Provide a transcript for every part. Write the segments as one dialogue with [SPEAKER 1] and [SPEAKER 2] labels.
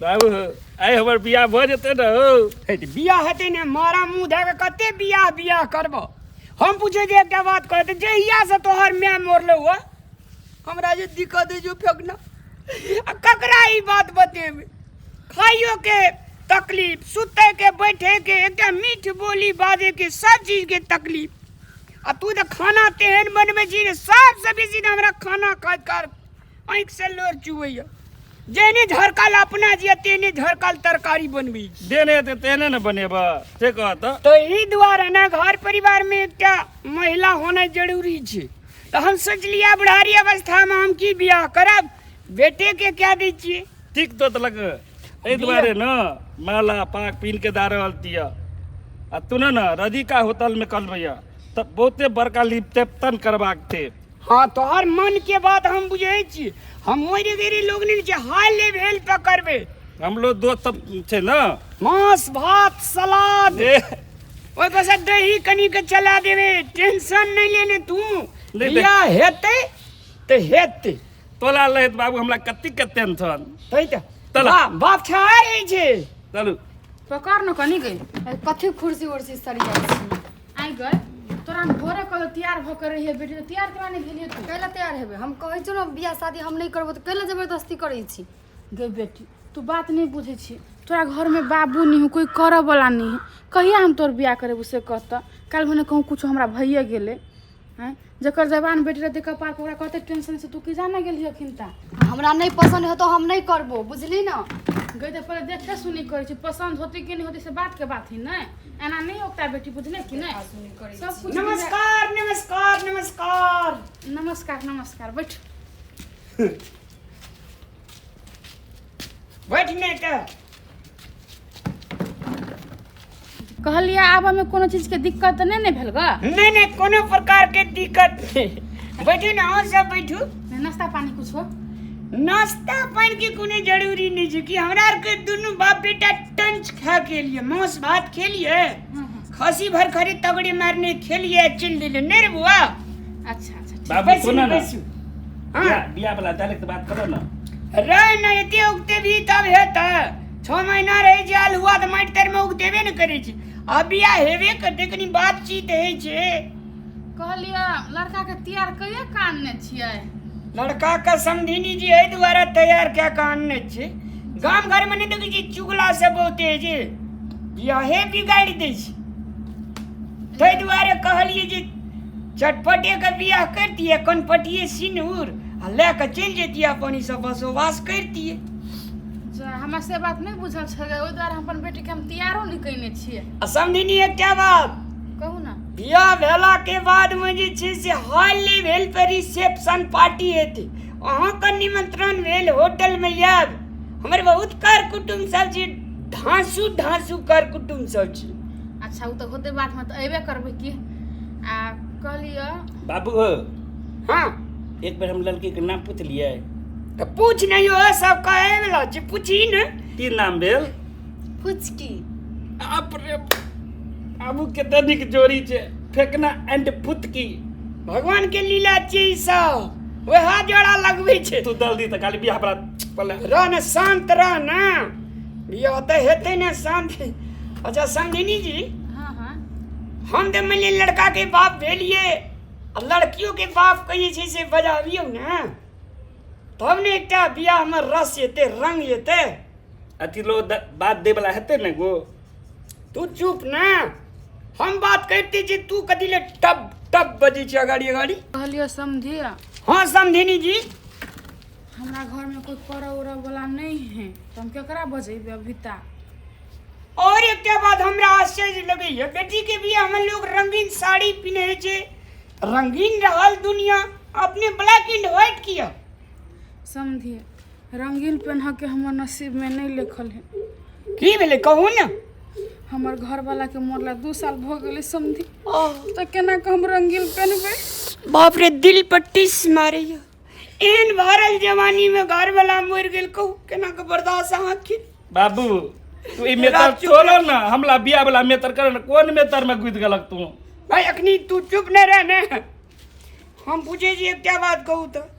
[SPEAKER 1] बाबू आइ हमर बियाह भऽ जेतै ने हो
[SPEAKER 2] बियाह हेतै ने मारा मुँह धऽ के कते बियाह करबो। हम पूछे जे एकटा बात कहते जहिया से तोहर मैं मरलो हुआ हमरा जे दिक्कत है जो फेंकना आ ककरा ई बात बतेबे। खाइयो के तकलीफ, सुते के, बैठे के, एकटा मीठ बोली बाजे के, सब चीज के तकलीफ। आ तू तो खाना तेहन बनबे छी ने सबसे बेसी ने हमरा खाना खाद कर आँख से लोर चुवैया। जेने झरकल अपना जिया तेने झरकल तरकारी बनबी
[SPEAKER 1] देने ते तेने न बनेबा से कहत
[SPEAKER 2] तो ई द्वारा ना घर परिवार में एकटा महिला होना जरूरी छे। तो हम सोचलिया बुढ़ारी अवस्था में हम की बियाह करब, बेटे के क्या दै छिए
[SPEAKER 1] ठीक तो लग ए दुआरे न माला पाक पीन के दार अलतिया आ तू न राधिका होटल में कल भैया तब बहुते बड़का लिप्तन करबाक थे।
[SPEAKER 2] हाँ तोहर मन के बात हम बुझे छी। हम मोरे गेरी लोग ने हाई लेवल पे करबे।
[SPEAKER 1] हम लोग दोस्त सब छे ना
[SPEAKER 2] मांस भात सलाद ओइ पर से दही कनी के चला देबे। टेंशन नहीं लेने तू बियाह हेते ते हेते
[SPEAKER 1] तोला लहत बाबू हमरा कत्ती के टेंशन
[SPEAKER 2] तई त
[SPEAKER 1] तला
[SPEAKER 2] बाप छाय रही छे।
[SPEAKER 1] चलू
[SPEAKER 3] पकड़ न कनी गई कथी कुर्सी उर्सी सरी जाई आई गई तोरा भोरे कल तैयार भ कर रही है बेटी तैयार कराने भेलिए तू
[SPEAKER 4] कैला तैयार हेबे। हम कहै छी न बियाह शादी हम नहीं करबो त कैला जबरदस्ती करै छी।
[SPEAKER 3] गे बेटी तू बात नहीं बुझे छी। तोरा घर में बाबू नहीं हो, कोई कर वाला नहीं है। कहिया हम तोर बियाह करे उसे कहता कल भने कहूँ कुछ हमरा भइए गेले हैं जकर जवान बेटी रहते कपार पर कहते टेंशन से तू की जाना गेली अखिनता
[SPEAKER 4] हमरा नहीं पसंद है तो हम नहीं करबो बुझली न।
[SPEAKER 3] गई तो पहले देखे सुनी करे छी पसंद होती कि नहीं होती से बात के बात ही नहीं एना नहीं होता बेटी बुझले कि नहीं
[SPEAKER 4] सुनी करे
[SPEAKER 3] सब कुछ
[SPEAKER 2] नमस्कार नमस्कार नमस्कार
[SPEAKER 3] नमस्कार नमस्कार बैठ
[SPEAKER 2] बैठने का
[SPEAKER 3] कहलिया आबा में कोनो चीज के दिक्कत नहीं ने भेल गा
[SPEAKER 2] नहीं कोनो प्रकार के दिक्कत नहीं। बैठू ना और सब बैठू।
[SPEAKER 3] नाश्ता पानी कुछ हो
[SPEAKER 2] नाश्ता पानी के कोनो जरूरी नहीं है कि हमरा के दोनों बाप बेटा टंच खा के लिए मांस भात खेलिए खसी भर खरी तगड़े मारने खेलिए चिल दिले नहीं रे बुआ।
[SPEAKER 3] अच्छा अच्छा
[SPEAKER 1] बाबू सुन ना
[SPEAKER 2] हां
[SPEAKER 1] बियाह वाला डायरेक्ट बात करो ना
[SPEAKER 2] रे ना एते उगते भी तब हेता 6 महीना रह जाल हुआ तो माटी तर में उगतेबे न करे छी। अब बियाह हेबे करते कनी बातचीत है छे।
[SPEAKER 3] कहलिया लड़का के तैयार कइए कानने छियै
[SPEAKER 2] लड़का का समधिनी जी है द्वारा तैयार क्या कानने छे। गांव घर में नहीं देखी छी चुगला से बहुते जे बियाहे बिगाड़ दे छी। तै द्वारे कहलिए जे चटपटे का बियाह करती है कनपटिए सिनूर आ लेके चल जेती अपन सब बसोवास करती है।
[SPEAKER 3] हमरा से बात नहीं बुझल छले ओइ द्वारा हम अपन बेटी के हम तैयारो नहीं कइने छियै।
[SPEAKER 2] समधिनी एक क्या बात
[SPEAKER 3] कहू ना
[SPEAKER 2] बियाह भेला के बाद में जे छे से हाई लेवल पर रिसेप्शन पार्टी हेते अहाँ का निमंत्रण भेल होटल में आब हमर बहुत कर कुटुंब सब जे ढांसू कर कुटुंब सब छे।
[SPEAKER 3] अच्छा उ तो होते बात में तो अइबे करबै की आ कहलिया
[SPEAKER 1] बाबू
[SPEAKER 2] हाँ
[SPEAKER 1] एक बार हम लड़की के नाम पूछ लिए
[SPEAKER 2] तो पूछ नहीं हो सब कहे वाला जे पूछी न
[SPEAKER 1] की नाम भेल
[SPEAKER 4] फुचकी
[SPEAKER 1] आप रे बाबू के तनिक जोड़ी छे फेकना एंड फुतकी
[SPEAKER 2] भगवान के लीला छे ई सब वह जोड़ा लगबै छे।
[SPEAKER 1] तू जल्दी त खाली बियाह वाला पले
[SPEAKER 2] रह न शांत रह न बियाह तो हेते न शांत। अच्छा समधिनी जी
[SPEAKER 3] हां हां
[SPEAKER 2] हम तो मिले लड़का के बाप भेलिए और लड़कियों के बाप कहिए छे से बजावियो ना तब ने एकटा बियाह में रस येते रंग येते।
[SPEAKER 1] अति लो बात दे वाला हेते न गो
[SPEAKER 2] तू चुप ना हम बात करते जे तू कदी ले टब टब बजी छे गाड़ी
[SPEAKER 3] कहलिया समझिया
[SPEAKER 2] हाँ समधिनी जी
[SPEAKER 3] हमरा घर में कोई कर उरा वाला नहीं है तो हम केकरा बजेबे अभी ता।
[SPEAKER 2] और एक क्या बात हमरा आश्चर्य लगे है बेटी के बियाह में लोग रंगीन साड़ी पहने छे रंगीन रहल दुनिया अपने ब्लैक एंड व्हाइट किया
[SPEAKER 3] समझिए रंगीन पहन के हमर नसीब में नहीं लिखल है।
[SPEAKER 2] की भेले कहू ना
[SPEAKER 3] हमर घर वाला के मरला 2 साल भ गेले समझी तो केना के हम रंगीन पहनबे।
[SPEAKER 2] बाप रे दिल पर टिस मारे एहन भरल जवानी में घर वाला मर गेल कहू केना के बर्दाश्त आखिर।
[SPEAKER 1] बाबू तू ई मेतर छोड़ो ना हमला बियाह वाला मेतर कर न कोन मेतर में गुद गलक तू
[SPEAKER 2] भाई अखनी तू चुप न रह ने हम पूछे जी क्या बात कहू तो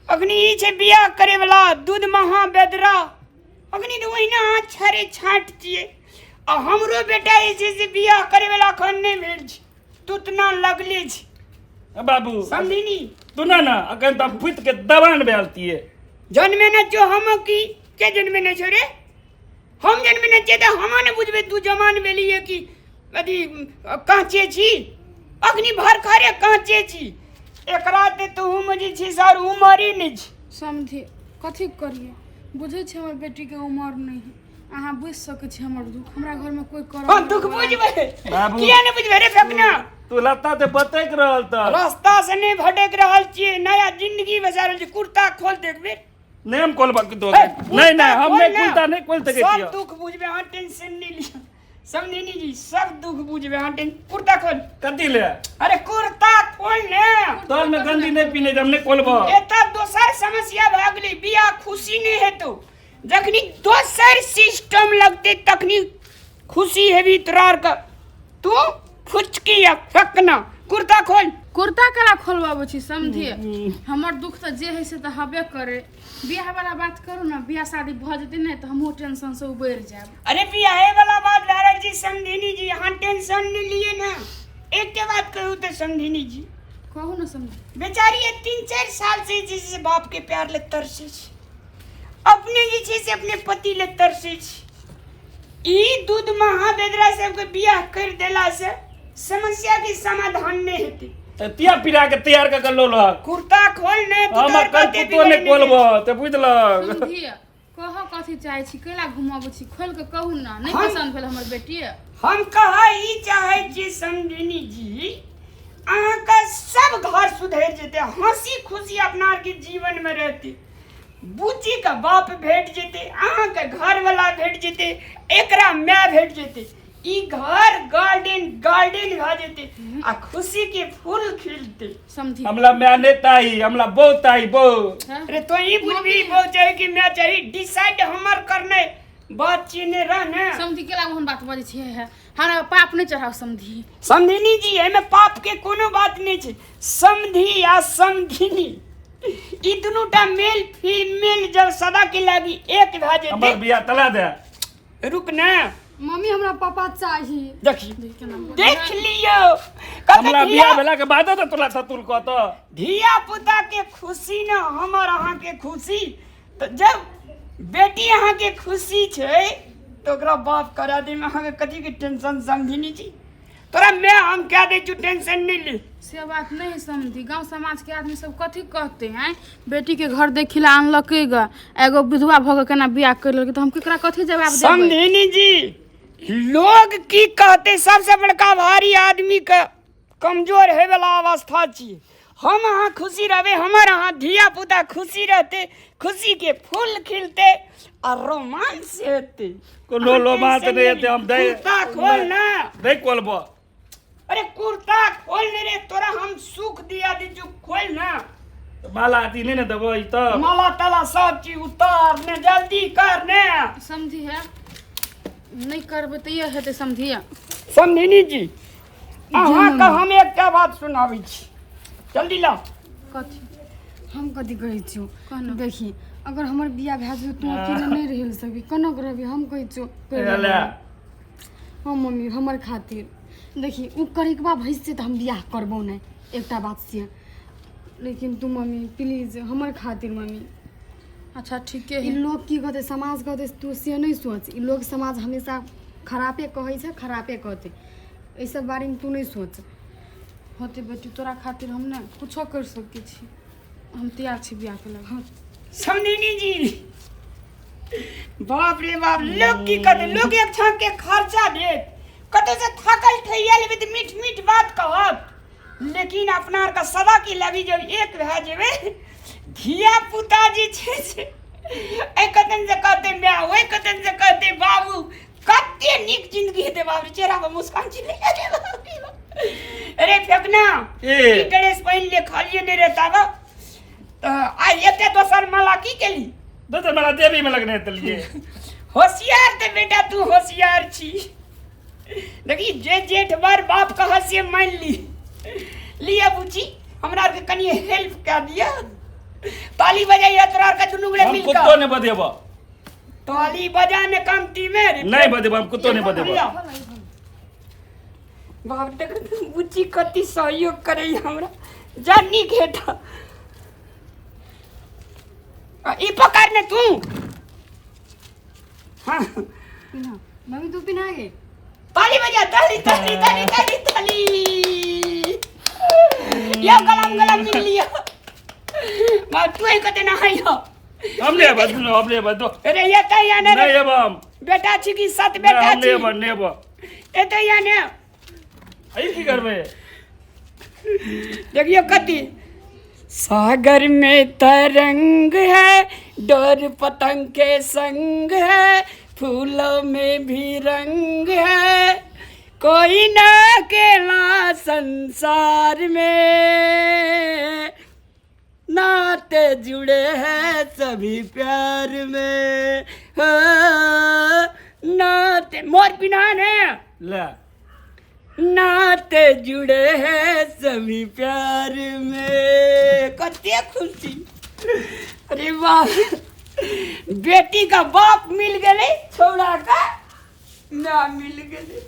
[SPEAKER 2] अखनी ई छे बियाह करे वाला दूध महा बेदरा महीना हाथ छाड़े छाँट छिए आ हमरो बेटा जे छै से बियाह करे वाला अखन नहीं भेल छै तुतना लगले छै
[SPEAKER 1] बाबू
[SPEAKER 2] समझिनी
[SPEAKER 1] तू ना अखन त फुट के दबान बेलतिए
[SPEAKER 2] जन्मे न जो हम की के जन्मे न छो रे हम जन्मे न छै त हम न बुझबे तू जवान भेलिए कि अथी कांचे छी अग्नि भर खरे कांचे छी एकरा ते तू जे छी सर उमर ही नहीं छै
[SPEAKER 3] समझी कथी करिए बुझे छे हमर बेटी के उम्र नहीं है अहाँ बुझ सके छी हमर दुख हमरा घर में कोई कर
[SPEAKER 2] हम दुख बुझबे
[SPEAKER 1] बाबू
[SPEAKER 2] किया न बुझबे रे फेकना
[SPEAKER 1] तू लत्ता ते बतैक रहल त
[SPEAKER 2] रास्ता से नहीं भटक रहल छिए नया जिंदगी बसा रहल छी कुर्ता खोल देखबे
[SPEAKER 1] नेम खोलबा के दो नहीं हम नहीं कुलता नहीं खोल सके
[SPEAKER 2] सब दुख बुझबे हां टेंशन नहीं लिया समझिनी जी सब दुख बुझबे हां कुर्ता खोल
[SPEAKER 1] कथी ले
[SPEAKER 2] अरे कुर्ता खोल ने
[SPEAKER 1] तोर में गंदी नहीं पीने जब नहीं खोलबो
[SPEAKER 2] एता दोसर समस्या भ गेलै बियाह खुशी नहीं हेतौ जखनी दोसर सिस्टम लगते तखनी खुशी हेबी तोरार का तू फुचकी या फेकना कुर्ता खोल
[SPEAKER 3] कुर्ता कला खोलबाबो छी समझिए हमर दुख त जे है से त हबे करे बियाह वाला बात करू ना बियाह शादी भ जते नहीं त हमहु टेंशन से उबर जाब
[SPEAKER 2] अरे बियाह वाला बात डायरेक्ट जी समझिनी जी हां टेंशन नहीं लिए ना एक के बात कहूं तो समझिनी जी
[SPEAKER 3] कहू ना समझी
[SPEAKER 2] बेचारी ये 3-4 साल से जिस बाप के प्यार ले तरसे अपने जे छै से अपने पति ले तरसे ई दूध महाबेदरा सब के बियाह कर देला से समस्या के समाधान नहीं हेते
[SPEAKER 1] तिया पिरा के तैयार कर लो लो
[SPEAKER 2] कुर्ता खोल ने तू
[SPEAKER 1] हम कर तो नहीं खोलबो ते बुझल
[SPEAKER 3] समझिए कह कथी चाहे छी केला घुमाबो छी खोल के कहू ना नहीं पसंद भेल हमर बेटी
[SPEAKER 2] हम कहा ई चाहे छी समझिनी जी अहाँ का सब घर सुधर जेते हंसी खुशी अपना के जीवन में रहते बुच्ची का बाप भेट जेते अहाँ के घर वाला भेट जेते एकरा मैं भेट जेते ई घर गार्डन भ जेते आ खुशी के फूल खिलते
[SPEAKER 3] समझी
[SPEAKER 1] हमला मैं नहीं ताई हमला बहुत ताई बहुत
[SPEAKER 2] अरे तो ई बुझबी बहुत चाहिए कि मैं चाहिए डिसाइड हमर करने बात चीने रहने
[SPEAKER 3] समझी केला मोहन बात बजे छी है हमरा पाप नहीं चढ़ाओ समझी
[SPEAKER 2] समझिनी जी एमे पाप के कोनो बात नहीं छै समझी या समझिनी ई दुनूटा मेल फीमेल जब सदा के लागी एक भ जेते
[SPEAKER 1] हमर बियाह तला दे
[SPEAKER 2] रुक ना
[SPEAKER 4] मम्मी हमरा पापा चाहिए
[SPEAKER 2] देखी देख लियो
[SPEAKER 1] हमला बियाह भेला के बाद त तोला सतुल क त
[SPEAKER 2] धिया पुता के खुशी न हमर अहाँ के खुशी तो जब बेटी अहाँ के खुशी छै तो ओकरा बाप करा दे में अहाँ के कथी के टेंशन समझिनी जी तोरा मैं हम कह दे छु टेंशन नहीं ले
[SPEAKER 3] से बात नहीं समझी गांव समाज के आदमी सब कथी कहते हैं बेटी के घर देखिला आनलके ग एगो विधवा भग केना बियाह कर लेलके तो हम केकरा कथी जवाब देबै
[SPEAKER 2] समझिनी जी लोग की कहते सबसे बड़का भारी आदमी का कमजोर है वाला अवस्था छी हम अहाँ खुशी रहबे हमर अहाँ धिया पुता खुशी रहते खुशी के फूल खिलते और रोमांस हेते
[SPEAKER 1] कोनो रोमांस नहीं हेते हम दे
[SPEAKER 2] कुर्ता खोल ना
[SPEAKER 1] नहीं खोलबो
[SPEAKER 2] अरे कुर्ता खोल ने रे तोरा हम सुख दिया दी जो खोल ना
[SPEAKER 1] माला आती नहीं न देबो ई त
[SPEAKER 2] माला ताला सब चीज उतार ने जल्दी कर ने
[SPEAKER 3] समझी है नहीं करबे त ये हेते समझिए
[SPEAKER 2] समझिनी जी अहाँ का हम एकटा बात सुनाबै छी जल्दी ला
[SPEAKER 3] कथी
[SPEAKER 4] हम कथी कहै छियो
[SPEAKER 3] कहना
[SPEAKER 4] देखी अगर हमर बियाह भए जेतै तू अकेले नहीं रह सकबी कोना करबी हम कहै छियो
[SPEAKER 1] ले
[SPEAKER 4] हां मम्मी हमर खातिर देखी उ करिकबा भइस से त हम बियाह करबो नहीं एकटा बात से लेकिन तू मम्मी प्लीज हमर खातिर मम्मी
[SPEAKER 3] अच्छा ठीक
[SPEAKER 4] ई
[SPEAKER 3] है
[SPEAKER 4] लोग की कहते समाज कहते तू से नहीं सोच ई लोग समाज हमेशा खराबे कहै छै खराबे कहते ई सब बारे में तू नहीं सोच
[SPEAKER 3] होते बेटी तोरा खातिर हम ना कुछो कर सकै छी हम तैयार छी बियाह के लेल
[SPEAKER 2] समझिनी जी बाप रे बाप लोग की कहते लोग एक छाक के खर्चा देत कतो से थकल ठैया लेबे त मीठ मीठ बात कहत लेकिन अपना का सदा की लगी जब एक रह जेबे धिया पुता जी छै से ए कतन से कहते मैं ओए कतन से कहते बाबू कते निक जिंदगी हेते बाबू चेहरा पर मुस्कान चिले अरे फेकना ई ड्रेस पहन ले खालिए नहीं रहता बा आ एते दोसर माला की केली
[SPEAKER 1] दोसर माला देवी में लगने तलिए
[SPEAKER 2] होशियार ते बेटा तू होशियार छी देखी जे जेठ बार बाप कहा से मान ली लिया बुची हमरा के कनी हेल्प कर दिया ताली बजाइए तोरा के दुनु गोले
[SPEAKER 1] हम
[SPEAKER 2] मिलकर
[SPEAKER 1] कुत्तो ने बदेबो
[SPEAKER 2] ताली बजाने कमती में रे।
[SPEAKER 1] नहीं बदेब हम कुतो नहीं बदेब
[SPEAKER 2] बाप देख बुच्ची कति सहयोग करे हमरा जानी घेटा ई पकड़ ने तू हाँ
[SPEAKER 4] पिना मम्मी तू पिना गे
[SPEAKER 2] ताली बजा ताली ताली ताली ताली ताली यो गलम गलम मिल लिया मां तू ही कते ना आयो
[SPEAKER 1] हमने बदो
[SPEAKER 2] अरे ये तो याने
[SPEAKER 1] नहीं अब हम
[SPEAKER 2] बेटा छी की सत बेटा
[SPEAKER 1] हमने
[SPEAKER 2] छी
[SPEAKER 1] अब नेब
[SPEAKER 2] ए तो याने
[SPEAKER 1] आई की करबे
[SPEAKER 2] देखियो कति सागर में तरंग है डोर पतंग के संग है फूलों में भी रंग है कोई ना अकेला संसार में नाते जुड़े हैं सभी प्यार में हाँ, नाते मोर पिनान है
[SPEAKER 1] ले
[SPEAKER 2] नाते जुड़े हैं सभी प्यार में कते खुशी अरे वाह बेटी का बाप मिल गए छोड़ा का ना मिल गए